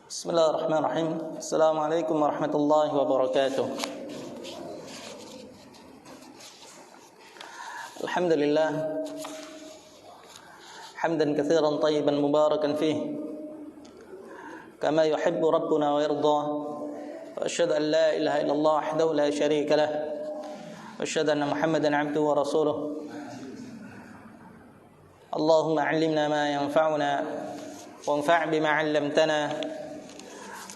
Bismillahirrahmanirrahim. Assalamualaikum warahmatullahi wabarakatuh. Alhamdulillah hamdan katsiran tayyiban mubarakan fihi kama yuhibbu rabbuna wa yarda. Wa asyhadu an la ilaha illallah wahdahu la syarika lah. Wa asyhadu anna Muhammadan 'abduhu wa rasuluh. Allahumma 'allimna ma yanfa'una wanfa' bima 'allamtana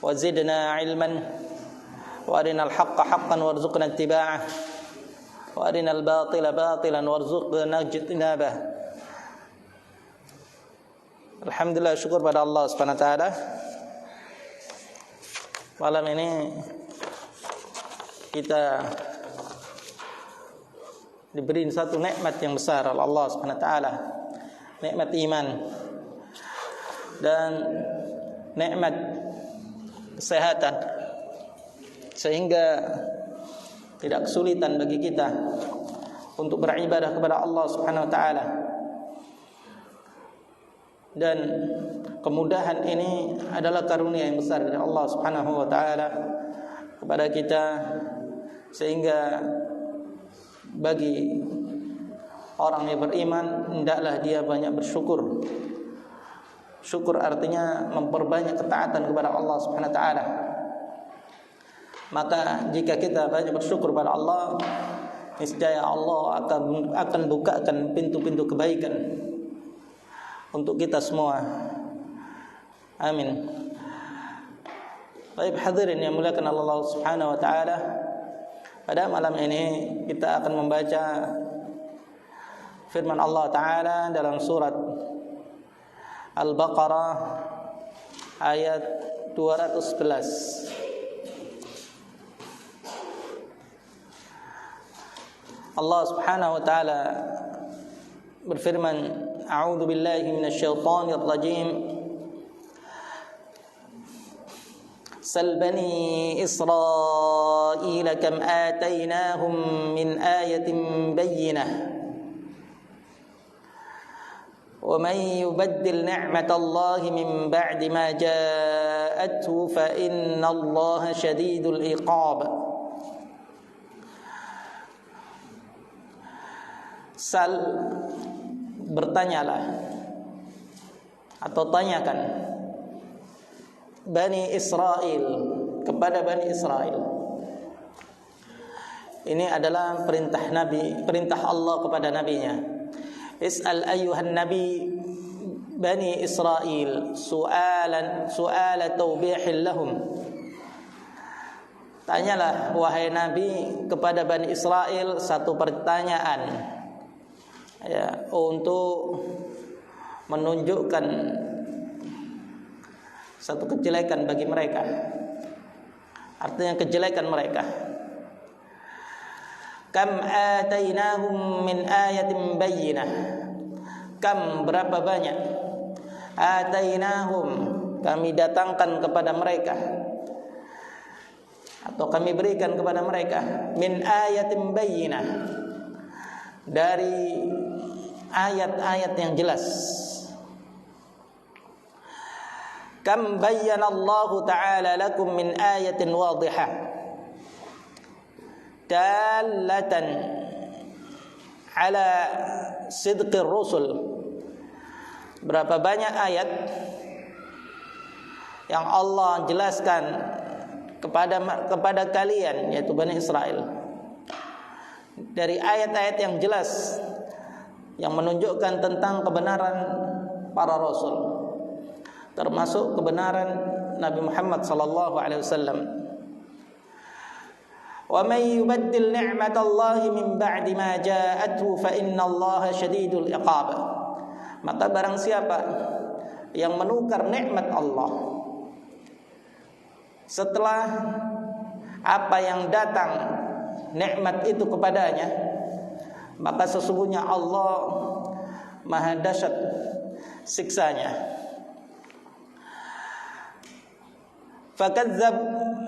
wa zidna 'ilman wa arinal haqqa haqqan warzuqna ittiba'ah wa arinal batila batilan warzuqna ijtinabah. Alhamdulillah, syukur pada Allah Subhanahu wa taala. Malam ini kita diberi satu nikmat yang besar oleh Allah Subhanahu wa taala, nikmat iman dan nikmat kesehatan, sehingga tidak kesulitan bagi kita untuk beribadah kepada Allah Subhanahu wa taala. Dan kemudahan ini adalah karunia yang besar dari Allah Subhanahu wa taala kepada kita, sehingga bagi orang yang beriman hendaklah dia banyak bersyukur. Syukur artinya memperbanyak ketaatan kepada Allah Subhanahu wa taala. Maka jika kita banyak bersyukur pada Allah, niscaya Allah akan bukakan pintu-pintu kebaikan untuk kita semua. Amin. Baik hadirin yang muliakan Allah Subhanahu wa taala, pada malam ini kita akan membaca firman Allah taala dalam surat Al-Baqarah ayat 211. Allah Subhanahu wa taala berfirman, A'udzu billahi minasyaitonir rajim. Sal bani Israil kam atainahum min ayatin bayyinah. وَمَنْ يُبَدِّلْ نِعْمَةَ اللَّهِ مِنْ بَعْدِ مَا جَاءَتْهُ فَإِنَّ اللَّهَ شَدِيدُ الْعِقَابِ. Sal, bertanyalah atau tanyakan Bani Israel, kepada Bani Israel. Ini adalah perintah Nabi, perintah Allah kepada nabinya. Is'al ayyuhan nabi Bani Israel su'ala tawbihin lahum. Tanyalah wahai Nabi kepada Bani Israel satu pertanyaan, ya, untuk menunjukkan satu kejelekan bagi mereka. Artinya kejelekan mereka. Kam atainahum min ayatin bayyinah. Kam, berapa banyak, atainahum, kami datangkan kepada mereka atau kami berikan kepada mereka, min ayatin bayyinah, dari ayat-ayat yang jelas. Kam bayyana Allah ta'ala lakum min ayatin wadihah dalatan ala sidqir rusul. Berapa banyak ayat yang Allah jelaskan kepada kalian, yaitu Bani Israel, dari ayat-ayat yang jelas yang menunjukkan tentang kebenaran para rasul, termasuk kebenaran Nabi Muhammad sallallahu alaihi wasallam. Wa may yubaddil ni'matallahi min ba'di ma ja'athu fa innallaha syadidul iqab. Maka barang siapa yang menukar nikmat Allah setelah apa yang datang nikmat itu kepadanya, maka sesungguhnya Allah maha dahsyat siksanya.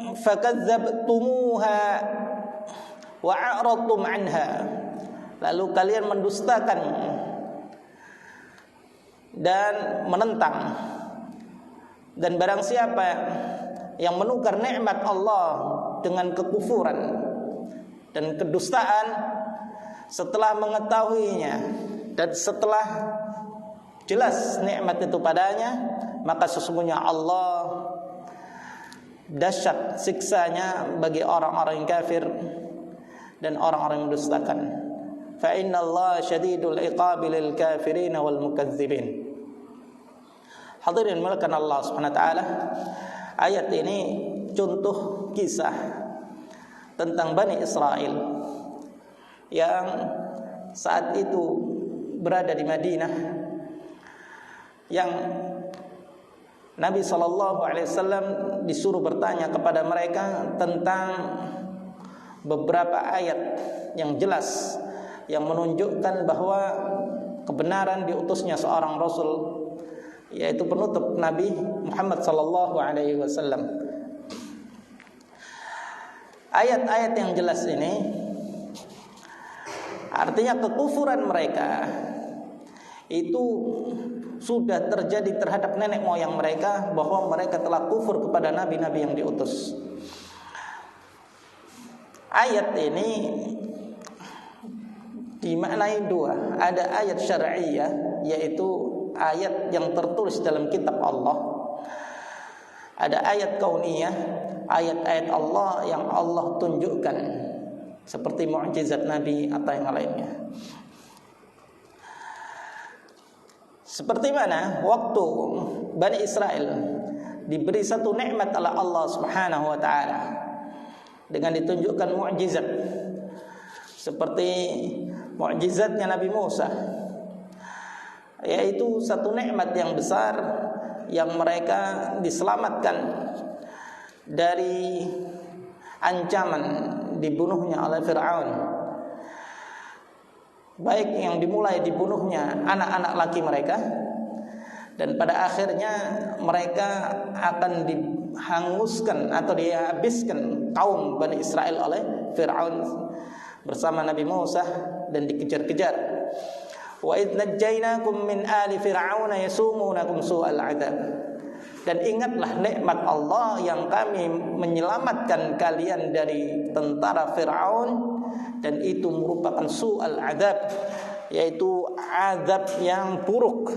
Fakadzabtumuha wa a'radtum anha. Lalu kalian mendustakan dan menentang. Dan barang siapa yang menukar nikmat Allah dengan kekufuran dan kedustaan setelah mengetahuinya dan setelah jelas nikmat itu padanya, maka sesungguhnya Allah dahsyat siksanya bagi orang-orang yang kafir dan orang-orang yang mendustakan. Fa innallaha syadidul iqabi lil kafirin wal mukadzibin. Hadirin mulakan Allah Subhanahu wa taala, ayat ini contoh kisah tentang Bani Israel yang saat itu berada di Madinah, yang Nabi SAW disuruh bertanya kepada mereka tentang beberapa ayat yang jelas yang menunjukkan bahwa kebenaran diutusnya seorang Rasul, yaitu penutup Nabi Muhammad SAW. Ayat-ayat yang jelas ini artinya kekufuran mereka itu sudah terjadi terhadap nenek moyang mereka, bahwa mereka telah kufur kepada nabi-nabi yang diutus. Ayat ini dimaknai dua. Ada ayat syar'iyah, yaitu ayat yang tertulis dalam kitab Allah. Ada ayat kauniyah, ayat-ayat Allah yang Allah tunjukkan seperti mukjizat Nabi atau yang lainnya. Seperti mana waktu Bani Israel diberi satu nikmat oleh Allah Subhanahu wa taala dengan ditunjukkan mukjizat seperti mukjizatnya Nabi Musa, yaitu satu nikmat yang besar yang mereka diselamatkan dari ancaman dibunuhnya oleh Fir'aun, baik yang dimulai dibunuhnya anak-anak laki mereka, dan pada akhirnya mereka akan dihanguskan atau dihabiskan kaum Bani Israel oleh Fir'aun bersama Nabi Musa dan dikejar-kejar. Wa idz najjaynakum min ali fir'auna yasumunakum su'al 'adzab. Dan ingatlah nikmat Allah yang kami menyelamatkan kalian dari tentara Fir'aun, dan itu merupakan su'al 'adzab, yaitu azab yang buruk,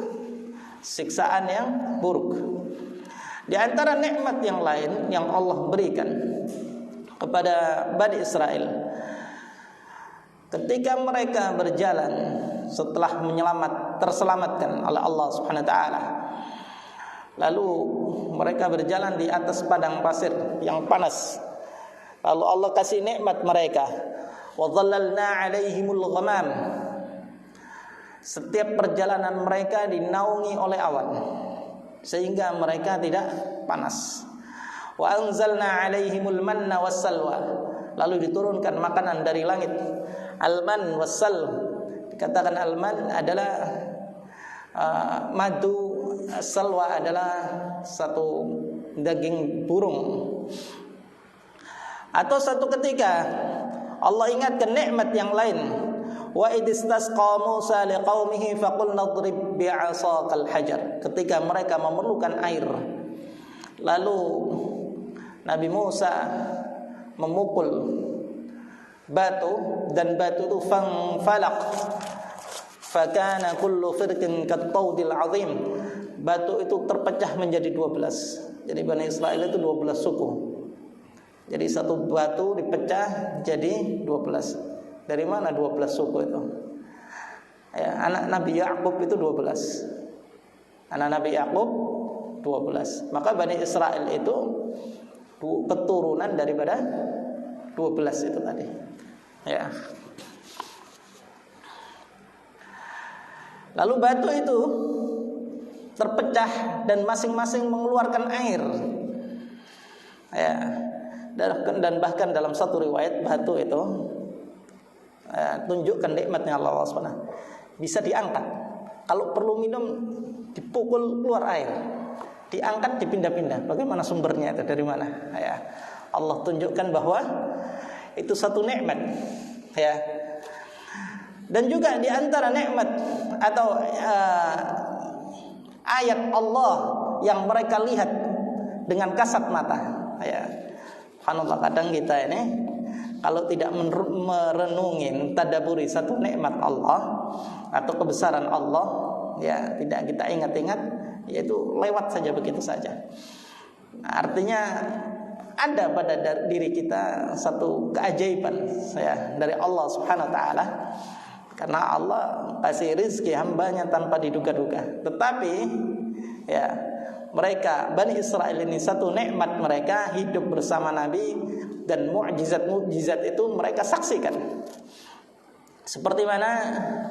siksaan yang buruk. Di antara nikmat yang lain yang Allah berikan kepada Bani Israel, ketika mereka berjalan setelah terselamatkan oleh Allah Subhanahu wa taala, lalu mereka berjalan di atas padang pasir yang panas, lalu Allah kasih nikmat mereka, wa dhallalna 'alaihimul ghamam. Setiap perjalanan mereka dinaungi oleh awan sehingga mereka tidak panas. Wa anzalna 'alaihimul manna wassalwa. Lalu diturunkan makanan dari langit, al-man wassal. Dikatakan al-man adalah madu, salwa adalah satu daging burung. Atau satu ketika Allah ingatkan nikmat yang lain, wa idistasqa Musa liqaumihi faqulna idrib bi'asaqal hajar. Ketika mereka memerlukan air, lalu Nabi Musa memukul batu, dan batu itu fanfalaq fakana kullu firqin kattaudil azim. Batu itu terpecah menjadi 12. Jadi Bani Israel itu 12 suku. Jadi satu batu dipecah jadi 12. Dari mana 12 suku itu? Ya, anak Nabi Yakub itu 12. Anak Nabi Yakub 12. Maka Bani Israel itu keturunan daripada 12 itu tadi. Ya. Lalu batu itu terpecah dan masing-masing mengeluarkan air. Ya. Dan bahkan dalam satu riwayat batu itu tunjukkan nikmatnya Allah SWT. Bisa diangkat. Kalau perlu minum dipukul keluar air. Diangkat dipindah-pindah. Bagaimana sumbernya itu, dari mana? Ya. Allah tunjukkan bahwa itu satu nikmat, ya. Dan juga di antara nikmat atau ayat Allah yang mereka lihat dengan kasat mata. Ya, subhanallah, kadang kita ini kalau tidak merenungin, tadaburi satu nikmat Allah atau kebesaran Allah, ya tidak kita ingat-ingat, yaitu lewat saja begitu saja. Artinya ada pada diri kita satu keajaiban ya dari Allah Subhanahu wa taala. Karena Allah kasih rezeki hambanya tanpa diduga-duga. Tetapi ya, mereka Bani Israel ini satu nikmat mereka hidup bersama Nabi, dan mukjizat-mukjizat itu mereka saksikan. Seperti mana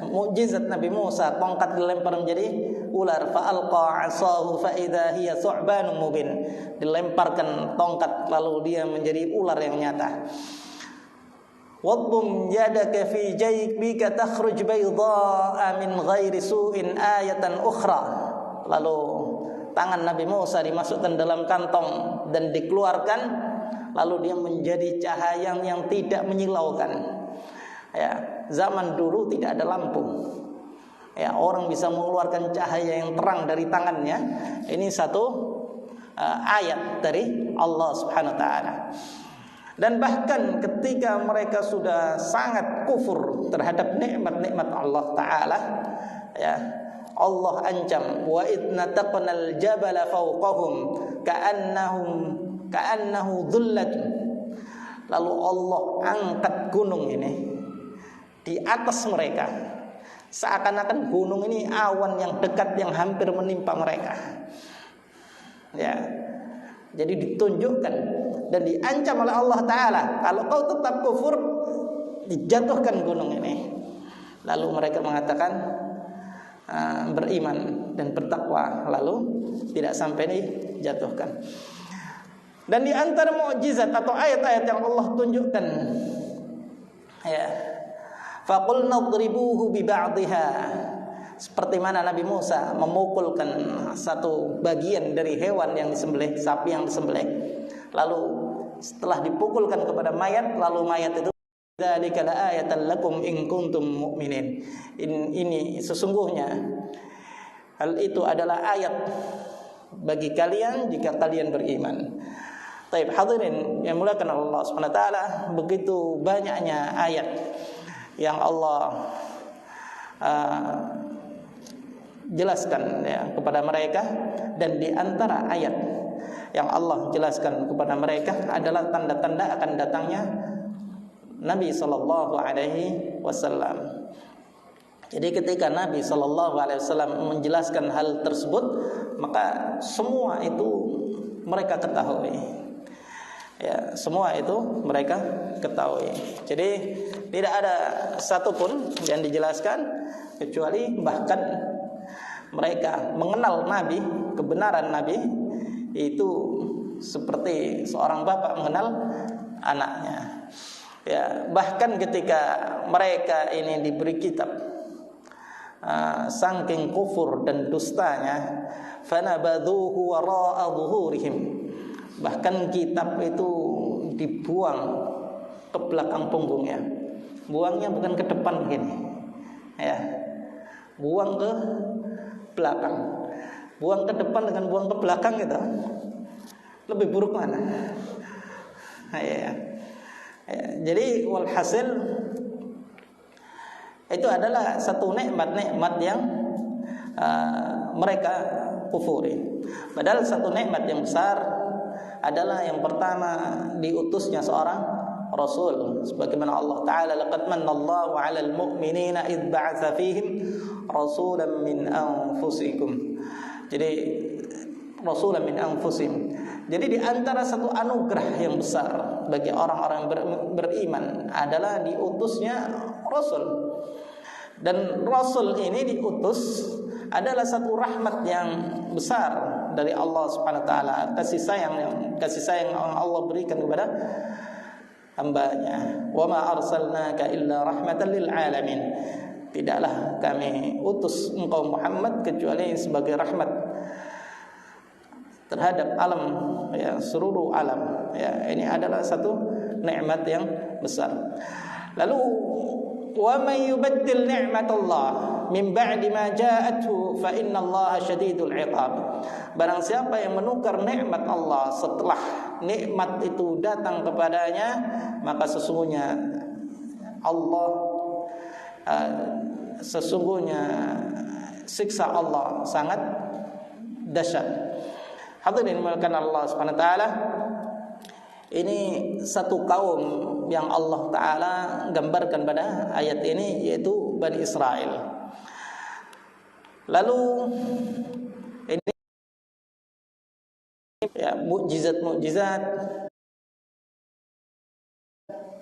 mukjizat Nabi Musa, tongkat dilempar menjadi ular, fa alqa 'asahu fa idza hiya thu'banun mubin. Dilemparkan tongkat lalu dia menjadi ular yang nyata. Wadbum yadaka fi jaybika takhruj bayda'a min ghairi su'in ayatan ukhra. Lalu tangan Nabi Musa dimasukkan dalam kantong dan dikeluarkan, lalu dia menjadi cahaya yang tidak menyilaukan. Ya, zaman dulu tidak ada lampu. Ya, orang bisa mengeluarkan cahaya yang terang dari tangannya. Ini satu ayat dari Allah Subhanahu wa taala. Dan bahkan ketika mereka sudah sangat kufur terhadap nikmat-nikmat Allah taala, ya, Allah ancam, wa idnataqnal jabala fawqahum ka'annahu dhullat. Lalu Allah angkat gunung ini di atas mereka, seakan-akan gunung ini awan yang dekat yang hampir menimpa mereka. Ya, jadi ditunjukkan dan diancam oleh Allah Ta'ala, kalau kau tetap kufur, dijatuhkan gunung ini. Lalu mereka mengatakan beriman dan bertakwa, lalu tidak sampai dijatuhkan. Dan di antara mukjizat atau ayat-ayat yang Allah tunjukkan, ya, faqulna idribuhu bi ba'dihha, seperti mana Nabi Musa memukulkan satu bagian dari hewan yang disembelih, sapi yang disembelih. Lalu setelah dipukulkan kepada mayat, lalu mayat itu, dzalika laayatan lakum in kuntum mu'minin. Ini sesungguhnya hal itu adalah ayat bagi kalian jika kalian beriman. Baik, hadirin yang muliakan Allah Subhanahu wa taala, begitu banyaknya ayat yang Allah jelaskan ya kepada mereka, dan di antara ayat yang Allah jelaskan kepada mereka adalah tanda-tanda akan datangnya Nabi sallallahu alaihi wasallam. Jadi ketika Nabi sallallahu alaihi wasallam menjelaskan hal tersebut, maka semua itu mereka ketahui. Ya, semua itu mereka ketahui. Jadi tidak ada satupun yang dijelaskan kecuali bahkan mereka mengenal Nabi, kebenaran Nabi itu seperti seorang bapak mengenal anaknya. Ya, bahkan ketika mereka ini diberi kitab, saking kufur dan dustanya, fanabadhuhu wara'a dhuhurihim, bahkan kitab itu dibuang ke belakang punggungnya. Buangnya bukan ke depan begini, ya, buang ke belakang. Buang ke depan dengan buang ke belakang gitu, lebih buruk mana? Ya. Jadi walhasil itu adalah satu nikmat-nikmat yang mereka kufuri. Padahal satu nikmat yang besar adalah yang pertama diutusnya seorang Rasul, sebagaimana Allah Ta'ala, laqad manallahu 'alal mu'minina idh ba'atsa fihim rasulan min anfusikum. Jadi rasulan min anfusihim. Jadi di antara satu anugerah yang besar bagi orang-orang beriman adalah diutusnya Rasul. Dan Rasul ini diutus adalah satu rahmat yang besar dari Allah Subhanahu wa taala, kasih sayang yang Allah berikan kepada hambanya. Wa ma arsalnaka illa rahmatan lil alamin. Tidaklah kami utus engkau Muhammad kecuali sebagai rahmat terhadap alam, ya, seluruh alam. Ya, ini adalah satu nikmat yang besar. Lalu wa may yubaddil ni'matallah min ba'di ma ja'athu fa innallaha syadidul 'iqab. Barang siapa yang menukar nikmat Allah setelah nikmat itu datang kepadanya, maka sesungguhnya Allah siksa Allah sangat dahsyat. Hadirin mulakan Allah Subhanahu wa taala, ini satu kaum yang Allah taala gambarkan pada ayat ini, yaitu Bani Israel. Lalu ini ya mukjizat-mukjizat,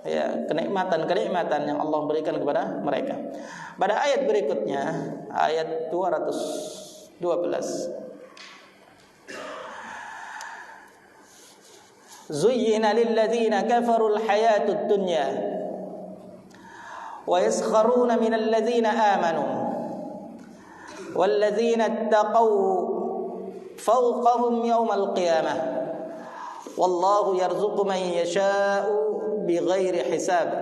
ya kenikmatan-kenikmatan yang Allah berikan kepada mereka. Pada ayat berikutnya, ayat 212, Zuyyina lilladzina kafarul hayatud dunya wa yaskharuna minal ladzina amanu walladzina ittaqaw fawqahum yawmal qiyamah wallahu yarzuqu man yasha'u bighairi hisab.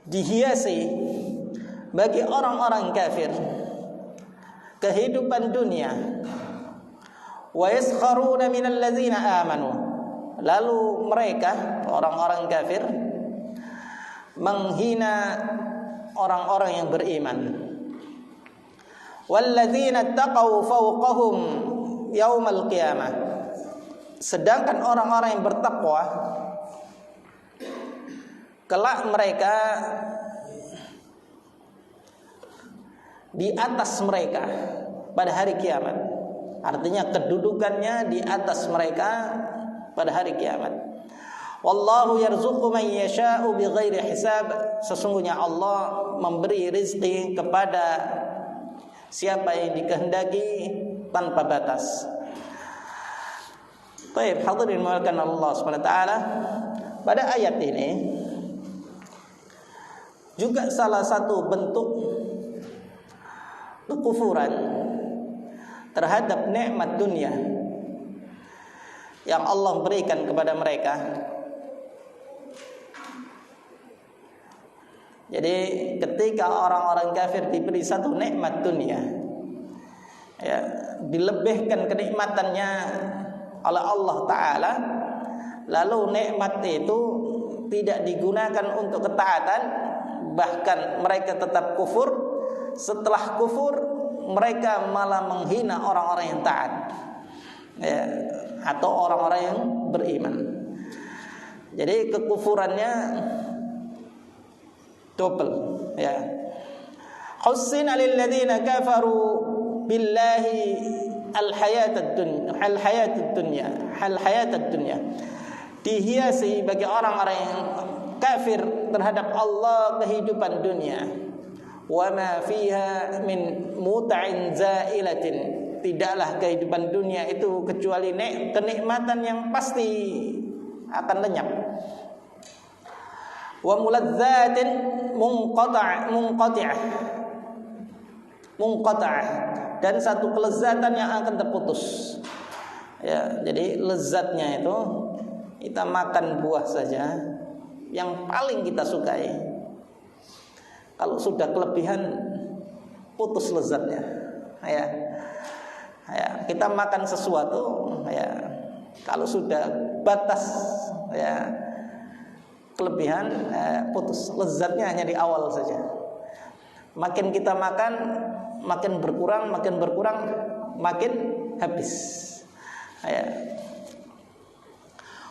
Dihiasi bagi orang-orang kafir kehidupan dunia, wa yaskharuna minal ladzina amanu, lalu mereka orang-orang kafir menghina orang-orang yang beriman. Walladzina taqaw fawqahum yaumal qiyamah, sedangkan orang-orang yang bertakwa kelak mereka di atas mereka pada hari kiamat. Artinya kedudukannya di atas mereka pada hari kiamat. Wallahu yarzuqu man yasha'u bighairi hisab. Sesungguhnya Allah memberi rezeki kepada siapa yang dikehendaki tanpa batas. Baik, hadirin mulakan Allah Subhanahu wa taala, pada ayat ini juga salah satu bentuk kekufuran terhadap nikmat dunia yang Allah berikan kepada mereka. Jadi ketika orang-orang kafir diberi satu nikmat dunia, ya, dilebihkan kenikmatannya oleh Allah Ta'ala, lalu nikmat itu tidak digunakan untuk ketaatan, bahkan mereka tetap kufur. Setelah kufur, mereka malah menghina orang-orang yang taat, ya, atau orang-orang yang beriman. Jadi kekufurannya double, ya. Hussina lil ladzina kafaru billahi al hayatad dunya. Dihiasi bagi orang-orang yang kafir terhadap Allah kehidupan dunia. Wa ma fiha min muta'in zailatin, tidaklah kehidupan dunia itu kecuali kenikmatan yang pasti akan lenyap. Wa muladzatin munqati'ah, dan satu kelezatan yang akan terputus. Ya, jadi lezatnya itu kita makan buah saja yang paling kita sukai. Kalau sudah kelebihan, putus lezatnya. Ya, kita makan sesuatu, ya, kalau sudah batas, ya, kelebihan, putus lezatnya hanya di awal saja. Makin kita makan, makin berkurang, makin habis. Ya.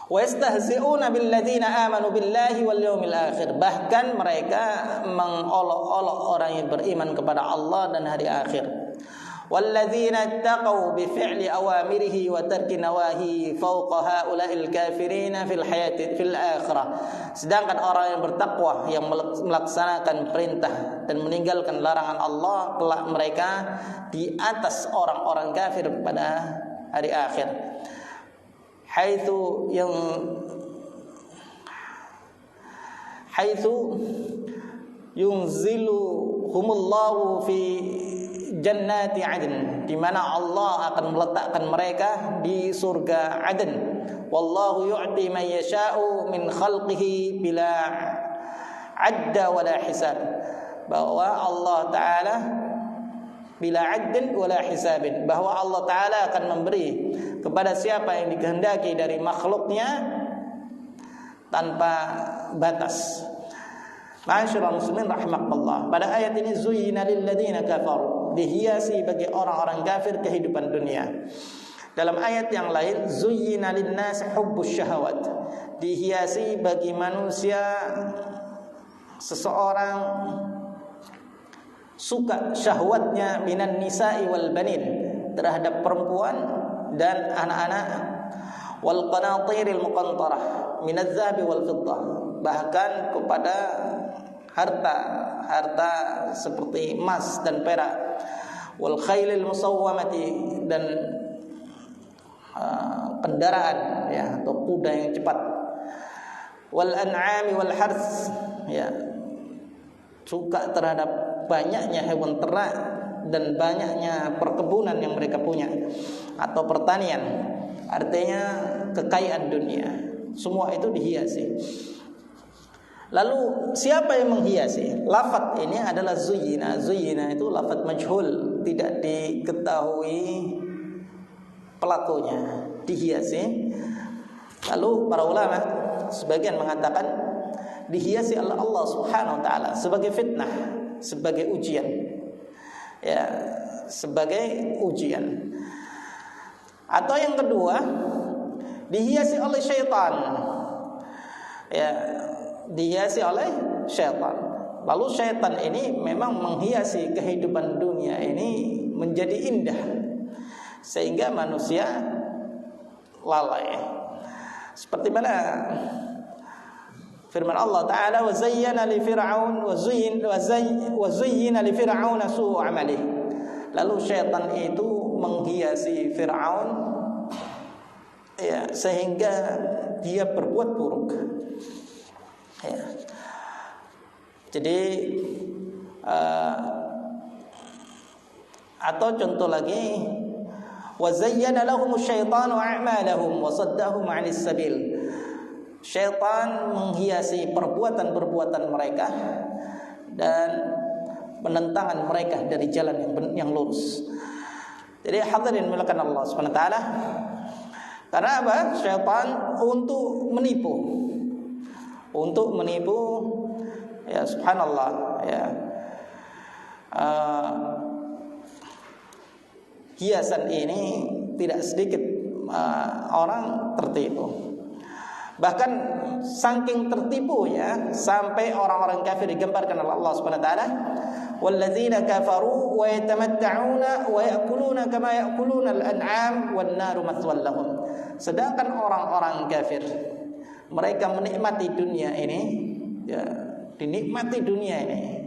Wa yastahzi'una billadzina amanu billahi wal yawmil akhir. Bahkan mereka mengolok-olok orang yang beriman kepada Allah dan hari akhir. Walladzina ittaqaw bi fi'li awamirihi wa tarki nawahi fawqa haula'il kafirina fil akhirah. Sedangkan orang yang bertakwa, yang melaksanakan perintah dan meninggalkan larangan Allah, kelak mereka di atas orang-orang kafir pada hari akhir. Haitsu yunziluhumullahu fi jannati adn, di mana Allah akan meletakkan mereka di surga Aden. Wallahu yu'ti man yasha'u min khalqihi bila adda wala hisab. Bahwa Allah Ta'ala bila addin wala hisabin, bahwa Allah Ta'ala akan memberi kepada siapa yang dikehendaki dari makhluknya tanpa batas. Ma'asyiral muslimin rahimakumullah. Pada ayat ini zuyyina lil ladzina kafaru, dihiasi bagi orang-orang kafir kehidupan dunia. Dalam ayat yang lain zuyyina lin nas hubbus syahawat, dihiasi bagi manusia seseorang suka syahwatnya minan nisa'i wal banin, terhadap perempuan dan anak-anak, wal qanatiril muqantarah minadz zahabi wal fiddah, bahkan kepada harta seperti emas dan perak, wal khailil musawwamati, dan kendaraan ya atau kuda yang cepat, wal an'ami wal hars ya, suka terhadap banyaknya hewan ternak dan banyaknya perkebunan yang mereka punya atau pertanian, artinya kekayaan dunia. Semua itu dihiasi. Lalu siapa yang menghiasi? Lafaz ini adalah zuyyina. Zuyyina itu lafaz majhul, tidak diketahui pelakunya, dihiasi. Lalu para ulama sebagian mengatakan dihiasi oleh Allah Subhanahu wa taala sebagai fitnah, sebagai ujian. Ya, sebagai ujian. Atau yang kedua, dihiasi oleh syaitan. Ya, dihiasi oleh syaitan. Lalu syaitan ini memang menghiasi kehidupan dunia ini menjadi indah, sehingga manusia lalai. Seperti mana firman Allah Ta'ala, wa zayyana li fir'aun wa zuyyina li fir'auna su'u amalihi. Lalu syaitan itu menghiasi Fir'aun ya, sehingga dia berbuat buruk ya. Jadi atau contoh lagi, wa zayyana lahumus syaitanu a'malahum wa saddahum 'anis sabil. Syaitan menghiasi perbuatan-perbuatan mereka dan penentangan mereka dari jalan yang lurus. Jadi hadirin mulakan Allah Subhanahu wa taala. Karena apa? Syaitan untuk menipu ya, subhanallah ya. Hiasan ini tidak sedikit orang tertipu. Bahkan saking tertipunya sampai orang-orang kafir digambarkan oleh Allah Subhanahu wa taala, walladzina kafaru wa yatamatta'una wa ya'kuluna kama ya'kuluna al-an'am wan naru mathwal lahum. Sedangkan orang-orang kafir mereka menikmati dunia ini ya, dinikmati dunia ini,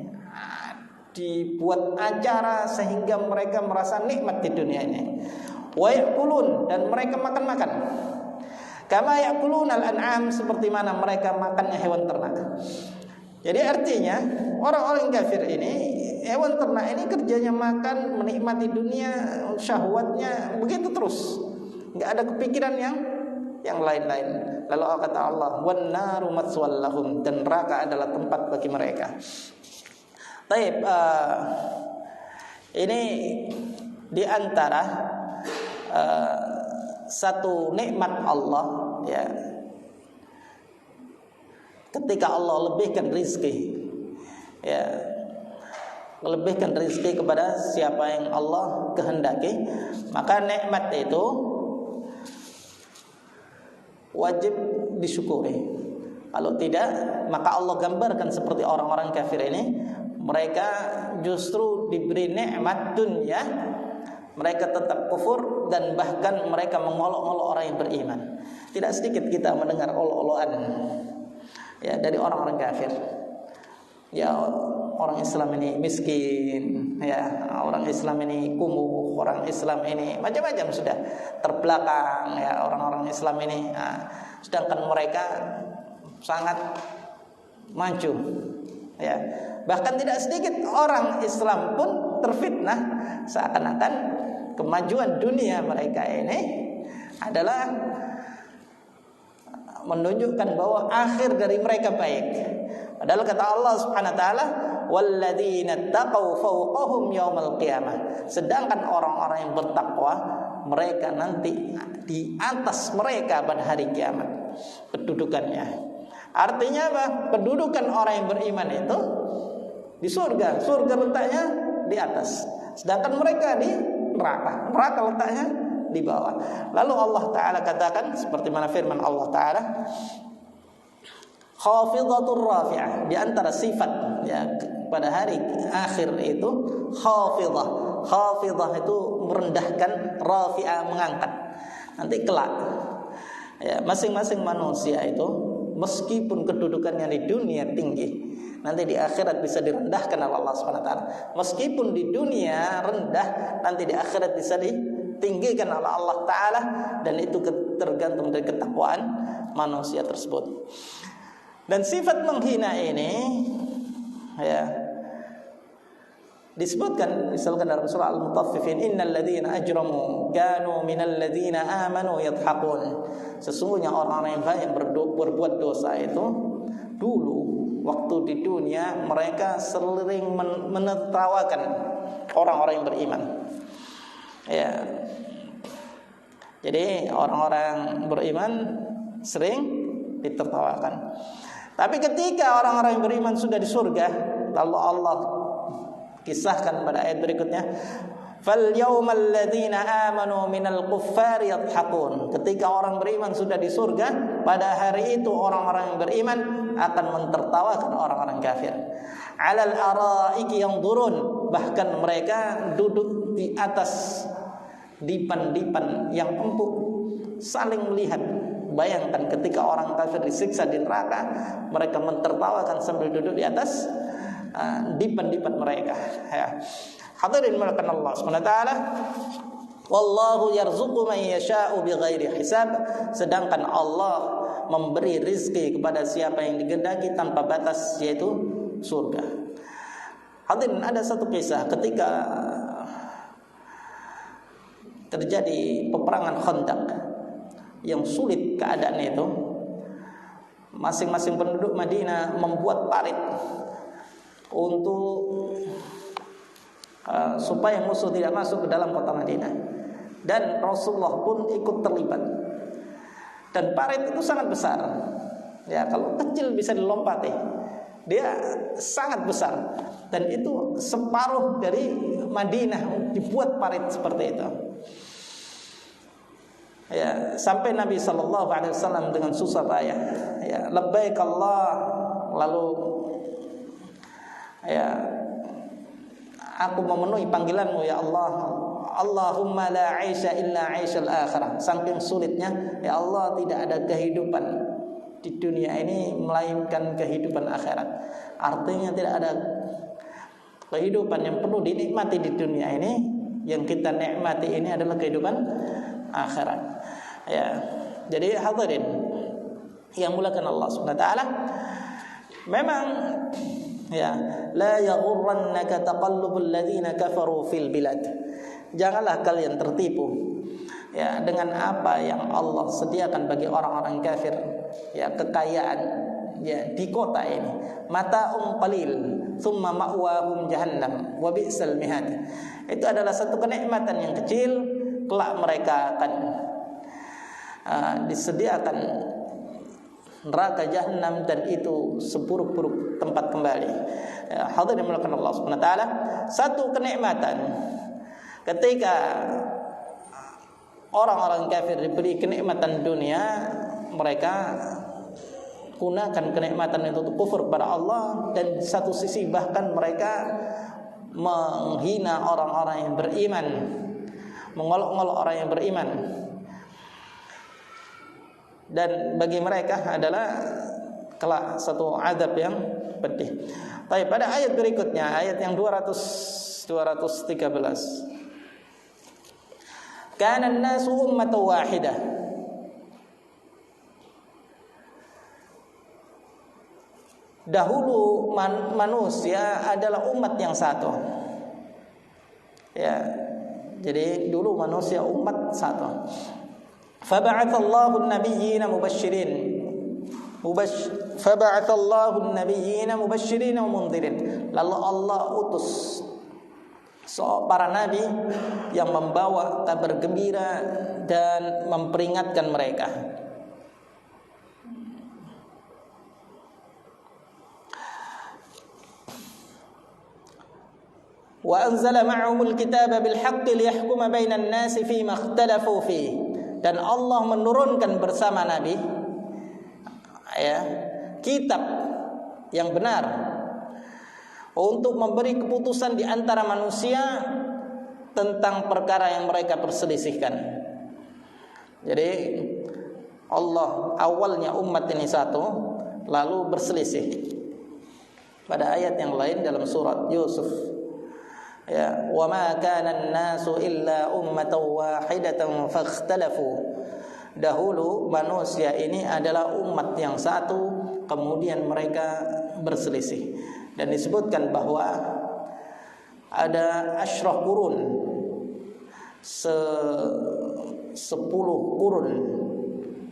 dibuat acara sehingga mereka merasa nikmat di dunia ini. Wa ya'kulun, dan mereka makan-makan. Kama ya'kulun al-an'am, seperti mana mereka makannya hewan ternak. Jadi artinya orang-orang kafir ini, hewan ternak ini kerjanya makan, menikmati dunia, syahwatnya begitu terus, nggak ada kepikiran yang lain-lain. Lalu kata Allah, wan naru mathwal lahum, dan neraka adalah tempat bagi mereka. Baik, ini di antara satu nikmat Allah ya, ketika Allah lebihkan rizki ya, melebihkan rizki kepada siapa yang Allah kehendaki, maka nikmat itu wajib disyukuri. Kalau tidak, maka Allah gambarkan seperti orang-orang kafir ini, mereka justru diberi nikmat dunia, mereka tetap kufur dan bahkan mereka mengolok-olok orang yang beriman. Tidak sedikit kita mendengar olok-olokan ya dari orang-orang kafir. Ya, orang Islam ini miskin, ya, orang Islam ini kumuh, orang Islam ini macam-macam sudah terbelakang ya, orang-orang Islam ini. Nah, sedangkan mereka sangat maju ya. Bahkan tidak sedikit orang Islam pun terfitnah seakan-akan kemajuan dunia mereka ini adalah menunjukkan bahwa akhir dari mereka baik. Padahal kata Allah Subhanahu wa taala, "Walladzina taqaw fawqahum yaumal qiyamah." Sedangkan orang-orang yang bertakwa, mereka nanti di atas mereka pada hari kiamat kedudukannya. Artinya apa? Kedudukan orang yang beriman itu di surga. Surga letaknya di atas. Sedangkan mereka di neraka. Neraka letaknya di bawah. Lalu Allah Ta'ala katakan seperti mana firman Allah Ta'ala, khafidatur rafi'ah, di antara sifat ya pada hari akhir itu khafidah. Khafidah itu merendahkan, rafi'ah mengangkat. Nanti kelak ya, masing-masing manusia itu meskipun kedudukannya di dunia tinggi, nanti di akhirat bisa direndahkan oleh Allah Subhanahu wa taala. Meskipun di dunia rendah, nanti di akhirat bisa ditinggikan oleh Allah taala, dan itu tergantung dari ketakwaan manusia tersebut. Dan sifat menghina ini ya disebutkan misalkan dalam surah Al-Mutaffifin, innal ladzina ajramu kanu minal ladzina amanu yadhhakun. Sesungguhnya orang-orang yang banyak berbuat dosa itu dulu waktu di dunia mereka sering menertawakan orang-orang yang beriman. Ya. Jadi orang-orang beriman sering ditertawakan. Tapi ketika orang-orang yang beriman sudah di surga, lalu Allah kisahkan pada ayat berikutnya, fal yaumal ladzina amanu minal kuffari yadhhakun. Ketika orang beriman sudah di surga, pada hari itu orang-orang yang beriman akan mentertawakan orang-orang kafir. Alal araiki yanzurun, bahkan mereka duduk di atas dipan-dipan yang empuk saling melihat. Bayangkan ketika orang kafir disiksa di neraka, mereka mentertawakan sambil duduk di atas dipan-dipan mereka ya. Hadirin mulakan Allah Subhanahu wa taala, wallahu yarzuqu man yasha'u bighairi hisab. Sedangkan Allah memberi rizki kepada siapa yang digedaki tanpa batas, yaitu surga. Hadirin, ada satu kisah ketika terjadi peperangan Khandaq yang sulit keadaannya itu, masing-masing penduduk Madinah membuat parit untuk supaya musuh tidak masuk ke dalam kota Madinah, dan Rasulullah pun ikut terlibat. Dan parit itu sangat besar ya, kalau kecil bisa dilompati, dia sangat besar, dan itu separuh dari Madinah dibuat parit seperti itu ya. Sampai Nabi SAW dengan susah payah ya, labbaik Allah, lalu ya, aku memenuhi panggilanmu ya Allah, Allahumma la aisha illa aishal akhirah. Saking sulitnya, ya Allah, tidak ada kehidupan di dunia ini melainkan kehidupan akhirat. Artinya tidak ada kehidupan yang perlu dinikmati di dunia ini, yang kita nikmati ini adalah kehidupan akhirat ya. Jadi hadirin yang mulakan Allah Subhanahu wa taala, memang ya, la yaghurrannaka taqallubul ladzina kafaru fil bilad. Janganlah kalian tertipu ya dengan apa yang Allah sediakan bagi orang-orang kafir ya, kekayaan ya di kota ini. Mata'un qalil thumma ma'wahum jahannam wa bi'sal mihad. Itu adalah satu kenikmatan yang kecil, kelak mereka akan disediakan neraka jahanam, dan itu seburuk-buruk tempat kembali. Hadirin mulakan Allah Subhanahu wa taala, satu kenikmatan ketika orang-orang kafir diberi kenikmatan dunia, mereka gunakan kenikmatan itu untuk kufur kepada Allah, dan satu sisi bahkan mereka menghina orang-orang yang beriman, mengolok-olok orang yang beriman. Dan bagi mereka adalah kelak satu azab yang pedih. Baik, pada ayat berikutnya, ayat yang 213. Kana an-nasu ummatan wahidah. Dahulu manusia adalah umat yang satu. Ya. Jadi dulu manusia umat satu. Fab'atsallahu an-nabiyyina mubasysyirin. Fab'atsallahu an-nabiyyina mubasysyirin wa mundhirin. Lalu Allah utus para nabi yang membawa kabar gembira dan memperingatkan mereka. Wa anzala ma'ahumul kitaba bil haqqi liyahkuma bainan nasi fima ikhtalafu fi. Dan Allah menurunkan bersama nabi kitab yang benar untuk memberi keputusan di antara manusia tentang perkara yang mereka perselisihkan. Jadi Allah awalnya umat ini satu, lalu berselisih. Pada ayat yang lain dalam surat Yusuf, ya, wa ma kana an-nasu illa ummatan wahidatan fakhtalafu. Dahulu manusia ini adalah umat yang satu, kemudian mereka berselisih. Dan disebutkan bahwa ada asyrah kurun, 10 kurun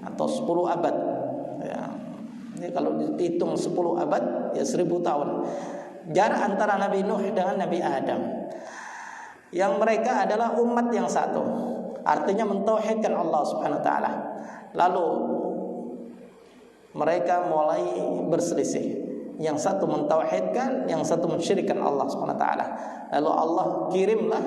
atau 10 abad ya. Jadi kalau dihitung 10 abad ya 1000 tahun jarak antara Nabi Nuh dengan Nabi Adam, yang mereka adalah umat yang satu, artinya mentauhidkan Allah Subhanahu wa taala. Lalu mereka mulai berselisih. Yang satu mentauhidkan, yang satu mensyirikkan Allah Subhanahu wa taala. Lalu Allah kirimlah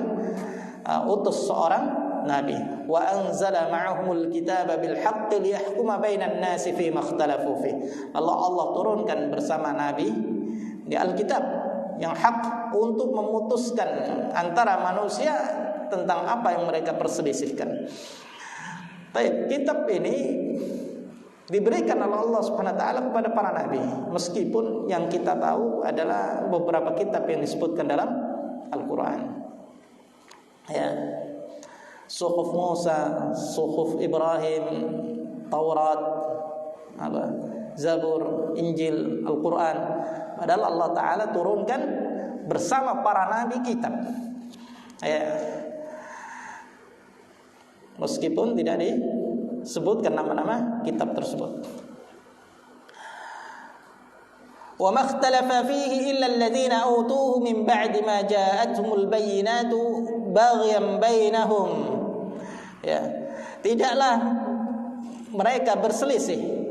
utus seorang nabi. Wa anzala ma'ahumul kitaba bil haqqi liyahkuma bainan nasi fima ikhtalafu fi. Lalu Allah turunkan bersama nabi di Alkitab yang hak untuk memutuskan antara manusia tentang apa yang mereka perselisihkan. Baik, kitab ini diberikan oleh Allah Subhanahu wa taala kepada para nabi, meskipun yang kita tahu adalah beberapa kitab yang disebutkan dalam Al-Qur'an. Ya. Suhuf Musa, Suhuf Ibrahim, Taurat, Zabur, Injil, Al-Qur'an. Padahal Allah taala turunkan bersama para nabi kitab. Ya. Meskipun tidak disebutkan nama-nama kitab tersebut. Wa ma ikhtalafa fihi illa alladhina utuhu min ba'di ma ja'atuhumul bayyinatu baghyan bainahum. Ya. Tidaklah mereka berselisih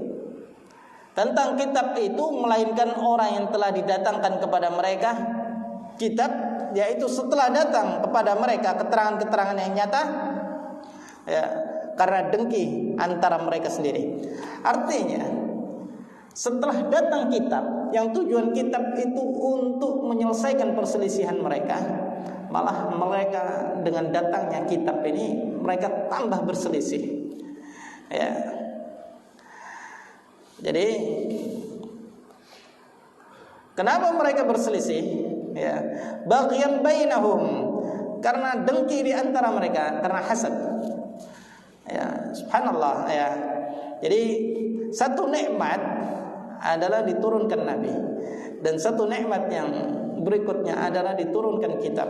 tentang kitab itu melainkan orang yang telah didatangkan kepada mereka kitab, yaitu setelah datang kepada mereka keterangan-keterangan yang nyata, ya, karena dengki antara mereka sendiri. Artinya setelah datang kitab, yang tujuan kitab itu untuk menyelesaikan perselisihan mereka, malah mereka dengan datangnya kitab ini mereka tambah berselisih. Ya. Jadi kenapa mereka berselisih? Ya, baghyan bainahum, karena dengki di antara mereka, karena hasad. Ya, subhanallah ya. Jadi satu nikmat adalah diturunkan nabi, dan satu nikmat yang berikutnya adalah diturunkan kitab.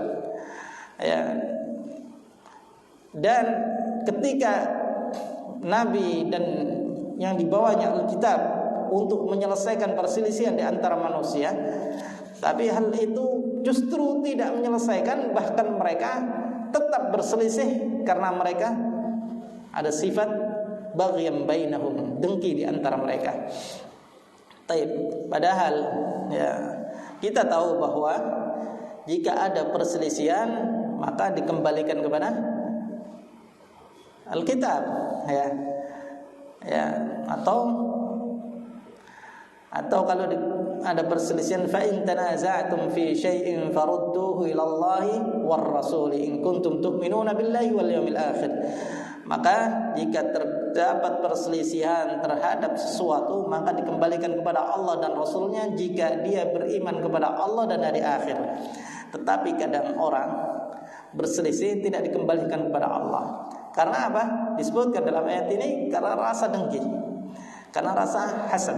Ya. Dan ketika nabi dan yang dibawanya Alkitab untuk menyelesaikan perselisihan di antara manusia, tapi hal itu justru tidak menyelesaikan, bahkan mereka tetap berselisih karena mereka ada sifat baghyan bainahum, dengki di antara mereka. Taib. Padahal ya, kita tahu bahwa jika ada perselisihan maka dikembalikan kepada Alkitab, ya. Ya, atau kalau ada perselisihan, fa in tanaza'tum fi syai'in farudduhu ila Allahi war rasul in kuntum tu'minuna billahi wal yawmil akhir. Maka jika terdapat perselisihan terhadap sesuatu, maka dikembalikan kepada Allah dan Rasulnya jika dia beriman kepada Allah dan hari akhir. Tetapi kadang orang berselisih tidak dikembalikan kepada Allah. Karena apa? Disebutkan dalam ayat ini karena rasa dengki, karena rasa hasad.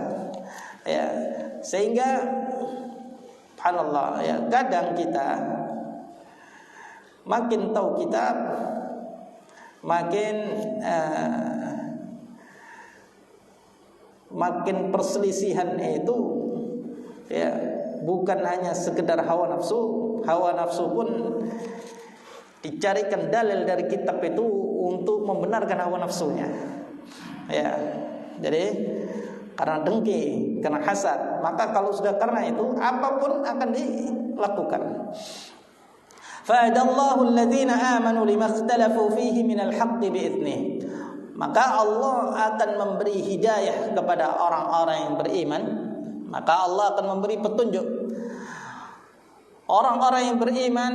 Ya, sehingga subhanallah ya, kadang kita makin tahu kitab, makin perselisihan itu ya bukan hanya sekedar hawa nafsu pun dicarikan dalil dari kitab itu untuk membenarkan hawa nafsunya. Ya. Jadi karena dengki, karena hasad, maka kalau sudah karena itu apapun akan dilakukan. Fa'adallahu alladhina amanu lima ikhtalafu fihi minal haqqi bi'idnih. Maka Allah akan memberi hidayah kepada orang-orang yang beriman. Maka Allah akan memberi petunjuk orang-orang yang beriman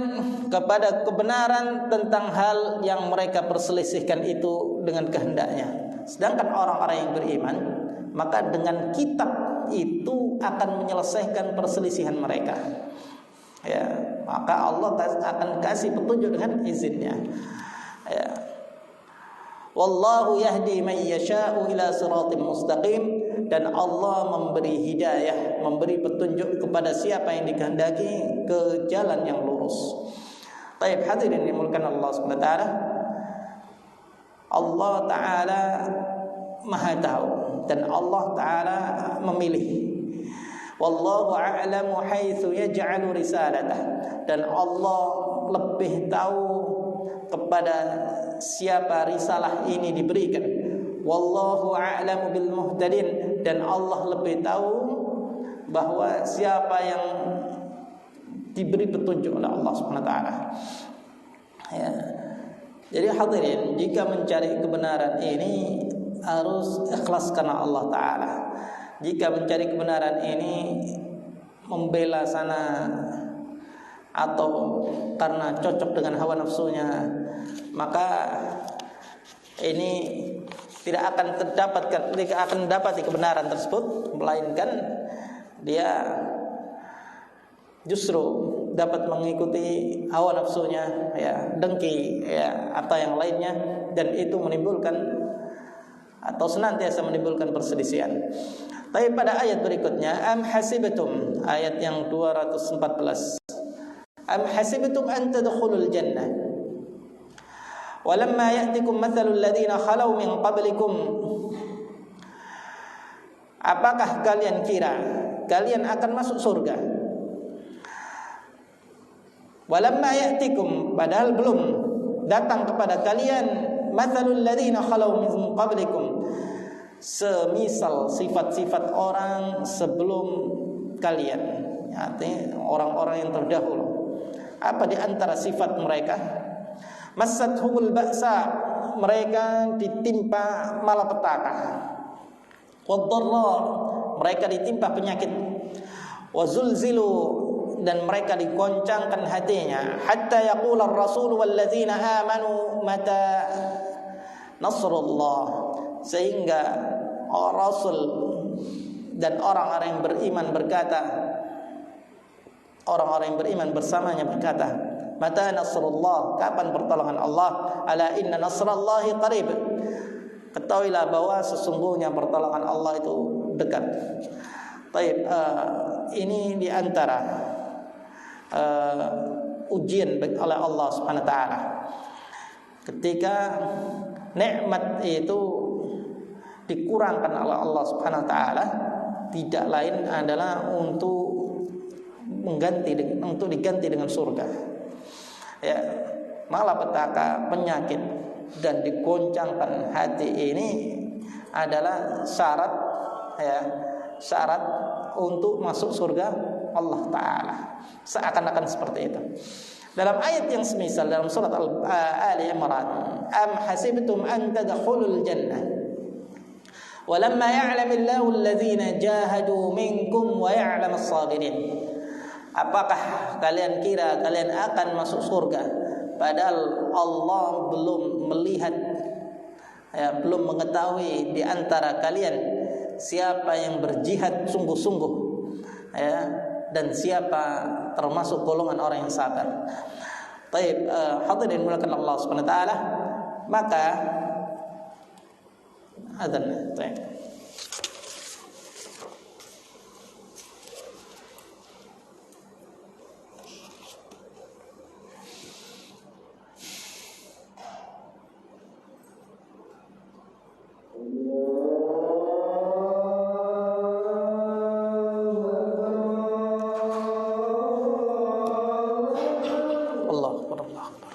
kepada kebenaran tentang hal yang mereka perselisihkan itu dengan kehendaknya. Sedangkan orang-orang yang beriman, maka dengan kitab itu akan menyelesaikan perselisihan mereka. Ya, maka Allah akan kasih petunjuk dengan izinnya. Ya. Wallahu yahdi man yasha'u ila siratim mustaqim. Dan Allah memberi hidayah, memberi petunjuk kepada siapa yang dikehendaki ke jalan yang lurus. Baik, hadirin dimulakan Allah Subhanahu wa taala. Allah taala Maha tahu dan Allah taala memilih. Wallahu a'lamu haitsu yaj'alu risalatah. Dan Allah lebih tahu kepada siapa risalah ini diberikan. Wallahu a'lamu bil muhtadin. Dan Allah lebih tahu bahwa siapa yang diberi petunjuk oleh Allah Subhanahu wa taala. Ya. Jadi hadirin, jika mencari kebenaran ini harus ikhlas karena Allah taala. Jika mencari kebenaran ini membela sana atau karena cocok dengan hawa nafsunya, maka ini tidak akan mendapati kebenaran tersebut, melainkan dia justru dapat mengikuti hawa nafsunya, ya, dengki, ya, atau yang lainnya, dan itu menimbulkan atau senantiasa menimbulkan perselisihan. Tapi pada ayat berikutnya, am hasibtum, ayat yang 214, am hasibtum an tadkhulul jannah walamma ya'tikum mathalul ladzina khalau min qablikum. Apakah kalian kira kalian akan masuk surga? Walamma ya'tikum, padahal belum datang kepada kalian mathalul ladzina khalau min qablikum, semisal sifat-sifat orang sebelum kalian, artinya orang-orang yang terdahulu. Apa di antara sifat mereka? Massathumul ba'sa, mereka ditimpa malapetaka. Wadh-dharra, mereka ditimpa penyakit. Wazulzilu, dan mereka digoncangkan hatinya. Hatta yaqula ar-rasul walladzina amanu mata nasrullah, sehingga Rasul dan orang-orang yang beriman berkata, orang-orang yang beriman bersamanya berkata, mata nasrullah, kapan pertolongan Allah? Ala inna nasrallahi qarib, ketahuilah bahwa sesungguhnya pertolongan Allah itu dekat. Baik, ini diantara ujian oleh Allah Subhanahu wa taala. Ketika nikmat itu dikurangkan oleh Allah Subhanahu wa taala, tidak lain adalah untuk diganti dengan surga. Ya, malapetaka, penyakit dan digoncangkan hati ini adalah syarat, ya, syarat untuk masuk surga Allah taala. Seakan-akan seperti itu. Dalam ayat yang semisal dalam surat Ali Imran, am hasibtum an tadkhulul jannah walamma ya'lamillahu alladhina jahadu minkum wa ya'lamas sabirin. Apakah kalian kira kalian akan masuk surga padahal Allah belum melihat, ya, belum mengetahui di antara kalian siapa yang berjihad sungguh-sungguh, ya, dan siapa termasuk golongan orang yang sabar. Baik, hadirin dimulakan Allah Subhanahu wa taala, maka adzan. Allah Akbar, Allah Akbar.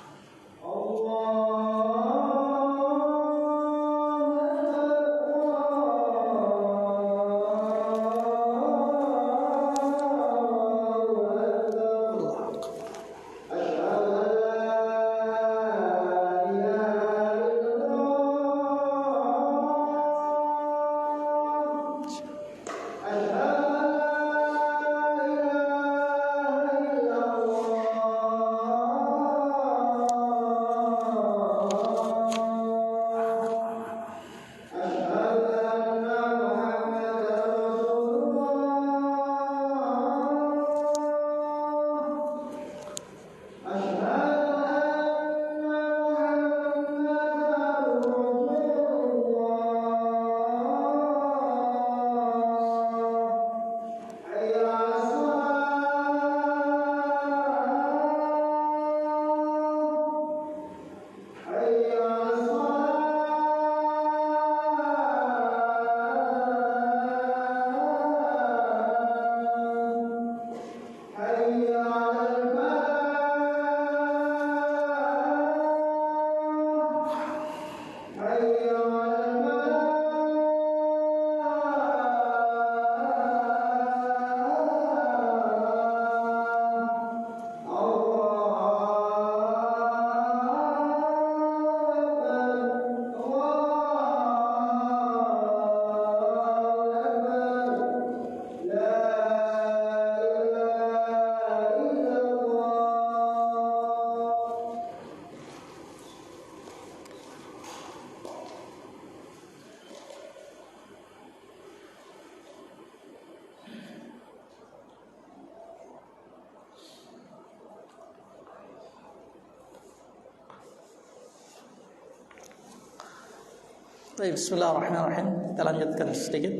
Baik, bismillahirrahmanirrahim. Kita lanjutkan sedikit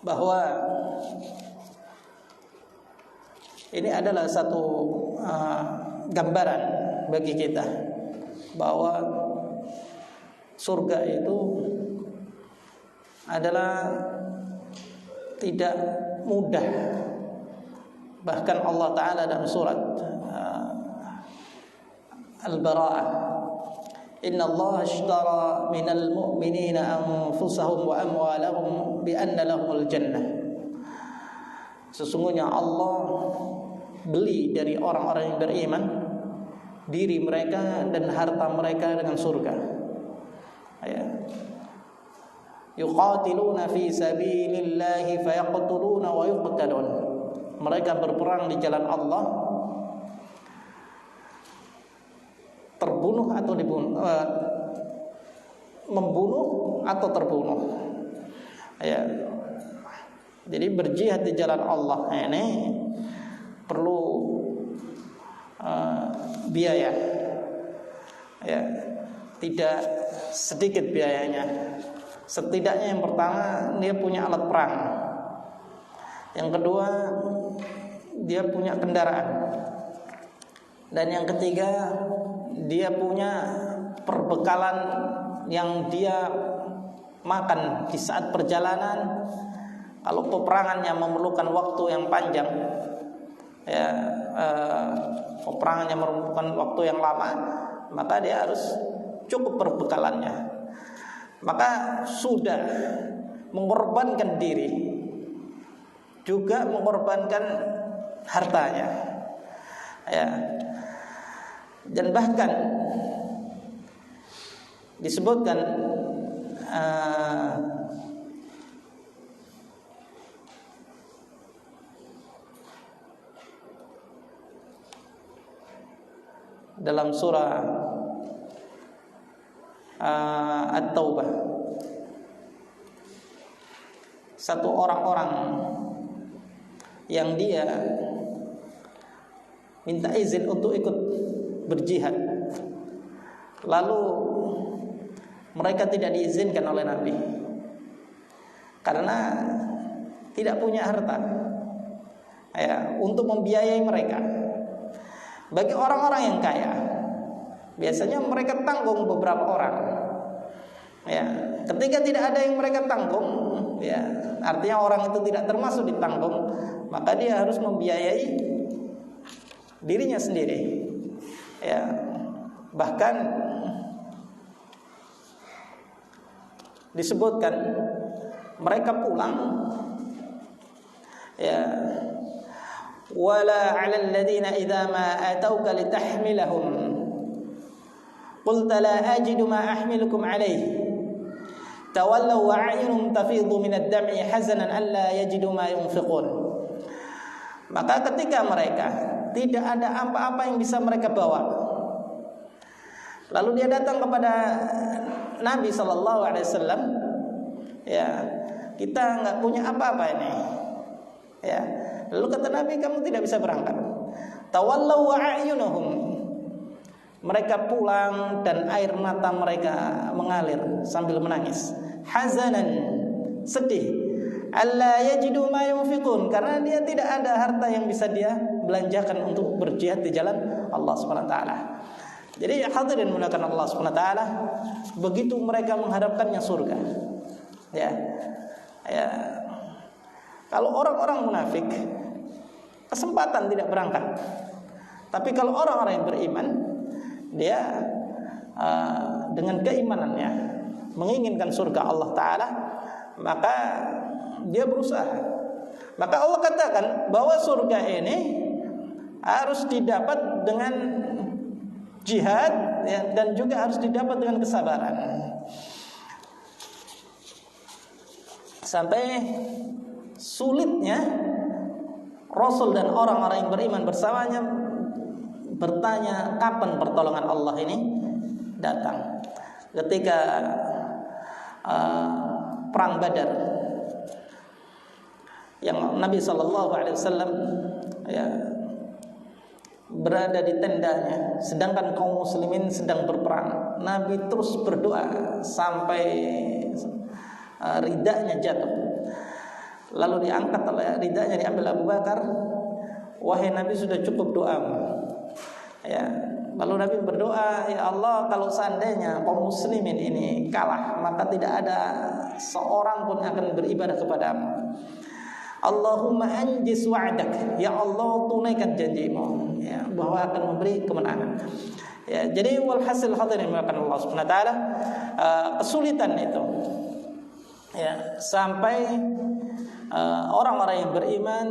bahwa ini adalah satu gambaran bagi kita bahwa surga itu adalah tidak mudah. Bahkan Allah Ta'ala dalam surat Al-Bara'ah, Inna Allah ashtara minal mu'minina anfusahum wa amwalahum bi anna lahumul jannah. Sesungguhnya Allah beli dari orang-orang yang beriman diri mereka dan harta mereka dengan surga. Ya. Yuqatiluna fi sabilillahi fayaqtuluna wa yuqtalun. Mereka berperang di jalan Allah, terbunuh atau dibunuh, membunuh atau terbunuh. Ya. Jadi berjihad di jalan Allah ini perlu biaya. Ya. Tidak sedikit biayanya. Setidaknya yang pertama dia punya alat perang. Yang kedua dia punya kendaraan. Dan yang ketiga dia punya perbekalan yang dia makan di saat perjalanan. Kalau peperangannya memerlukan waktu yang panjang, ya, peperangannya memerlukan waktu yang lama, maka dia harus cukup perbekalannya. Maka sudah mengorbankan diri, juga mengorbankan hartanya, ya. Dan bahkan disebutkan dalam surah At-Taubah, satu orang-orang yang dia minta izin untuk ikut berjihad, lalu mereka tidak diizinkan oleh Nabi karena tidak punya harta, ya, untuk membiayai mereka. Bagi orang-orang yang kaya, biasanya mereka tanggung beberapa orang, ya. Ketika tidak ada yang mereka tanggung, ya, artinya orang itu tidak termasuk ditanggung, maka dia harus membiayai dirinya sendiri, Ya, bahkan disebutkan mereka pulang, ya, wala 'alal ladzina idza ma atauka litahmilahum qulta la ajidu ma ahmilukum 'alaihi tawallaw wa 'ayunuhum tafidhu minad dam'i hazanan alla yajidu ma yunfiqun. Maka ketika mereka tidak ada apa-apa yang bisa mereka bawa, lalu dia datang kepada Nabi SAW, ya, kita nggak punya apa-apa ini, ya. Lalu kata Nabi, kamu tidak bisa berangkat. Tawallaw wa a'yunuhum, mereka pulang dan air mata mereka mengalir sambil menangis. Hazanan, sedih. Alla yajidu ma yunfiqun, karena dia tidak ada harta yang bisa dia belanjakan untuk berjihad di jalan Allah Subhanahu wa taala. Jadi hadirin mulakan Allah Subhanahu wa taala, begitu mereka mengharapkannya surga. Ya. Ya. Kalau orang-orang munafik kesempatan tidak berangkat. Tapi kalau orang-orang yang beriman, dia dengan keimanannya menginginkan surga Allah taala, maka dia berusaha. Maka Allah katakan bahwa surga ini harus didapat dengan jihad, ya, dan juga harus didapat dengan kesabaran. Sampai sulitnya Rasul dan orang-orang yang beriman bersamanya bertanya kapan pertolongan Allah ini datang. Ketika perang Badar, yang Nabi SAW, ya, berada di tendanya, sedangkan kaum muslimin sedang berperang. Nabi terus berdoa sampai ridanya jatuh. Lalu diangkat oleh ridanya, diambil Abu Bakar. Wahai Nabi, sudah cukup doamu. Ya, lalu Nabi berdoa, ya Allah, kalau seandainya kaum muslimin ini kalah, maka tidak ada seorang pun akan beribadah kepadamu. Allahumma anjis wa'dak, ya Allah, tunaikan janjimu, ya, bahwa akan memberi kemenangan. Ya, jadi walhasil hadirin melakukan Allah Subhanahu wa taala, kesulitan itu, ya, sampai orang-orang yang beriman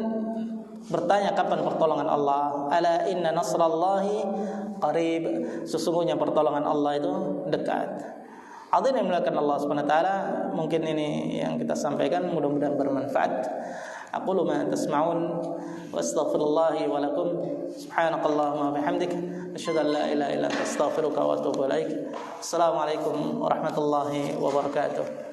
bertanya kapan pertolongan Allah. Ala inna nasrallahi qarib, sesungguhnya pertolongan Allah itu dekat. Hadirin melakukan Allah Subhanahu wa taala, mungkin ini yang kita sampaikan, mudah-mudahan bermanfaat. Aqulu ma tasma'un wa astaghfirullahi wa lakum. Subhanakallahumma bihamdik, asyhadu an la ilaha illa anta, astaghfiruka wa atubu ilaik. Assalamualaikum warahmatullahi wabarakatuh.